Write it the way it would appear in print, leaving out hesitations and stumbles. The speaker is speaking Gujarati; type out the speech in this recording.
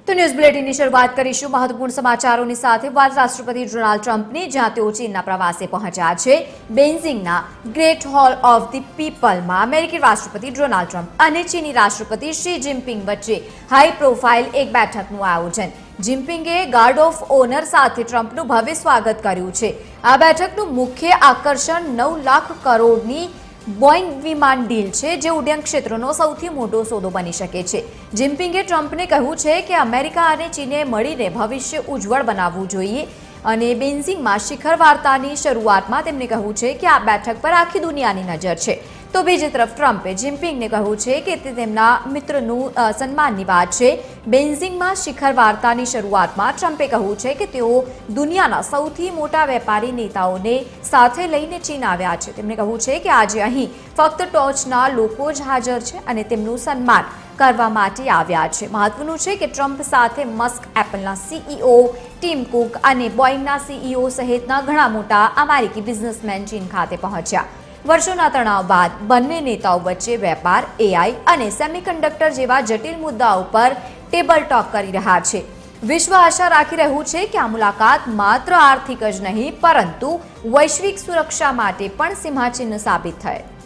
તો ન્યૂઝ બુલેટિનની શરૂઆત કરીશું મહત્વપૂર્ણ સમાચારોની સાથે વાત રાષ્ટ્રપતિ ડોનાલ્ડ ટ્રમ્પની જ્યાં તેઓ ચીનના પ્રવાસે પહોંચ્યા છે બેઇજિંગના ગ્રેટ હોલ ઓફ ધી પીપલમાં અમેરિકી રાષ્ટ્રપતિ ડોનાલ્ડ ટ્રમ્પ અને ચીની રાષ્ટ્રપતિ શી જિનપિંગ વચ્ચે હાઈ પ્રોફાઇલ એક બેઠકનું આયોજન જિનપિંગે ગાર્ડ ઓફ ઓનર સાથે ટ્રમ્પનું ભવ્ય સ્વાગત કર્યું છે આ બેઠકનું મુખ્ય આકર્ષણ 9 લાખ કરોડની બોઇંગ વિમાન ડીલ છે જે ઉડ્ડયન ક્ષેત્રનો સૌથી મોટો સોદો બની શકે છે જિનપિંગે ટ્રમ્પને કહ્યું છે કે અમેરિકા અને ચીને મળીને ભવિષ્ય ઉજ્જવળ બનાવવું જોઈએ અને બેઇજિંગમાં શિખર વાર્તાની શરૂઆતમાં તેમણે કહ્યું છે કે આ બેઠક પર આખી દુનિયાની નજર છે તો બીજી તરફ ટ્રમ્પે જિનપિંગને કહ્યું છે કે તે તેમના મિત્રનું સન્માનની વાત છે બેઇજિંગમાં શિખર વાર્તાની શરૂઆતમાં ટ્રમ્પે કહ્યું છે કે તેઓ દુનિયાના સૌથી મોટા વેપારી નેતાઓને સાથે લઈને ચીન આવ્યા છે તેમણે કહ્યું છે કે આજે અહીં ફક્ત ટોચના લોકો જ હાજર છે અને તેમનું સન્માન કરવા માટે આવ્યા છે મહત્વનું છે કે ટ્રમ્પ સાથે મસ્ક એપલના સીઈઓ ટીમ કુક અને બોઇંગના સીઈઓ સહિતના ઘણા મોટા અમેરિકી બિઝનેસમેન ચીન ખાતે પહોંચ્યા વર્ષોના તણાવ બાદ બંને નેતાઓ વચ્ચે વેપાર એઆઈ અને સેમિકન્ડક્ટર જેવા જટિલ મુદ્દાઓ પર ટેબલ ટોક કરી રહ્યા છે વિશ્વ આશા રાખી રહ્યું છે કે આ મુલાકાત માત્ર આર્થિક જ નહીં પરંતુ વૈશ્વિક સુરક્ષા માટે પણ સિંહાચિહ્ન સાબિત થાય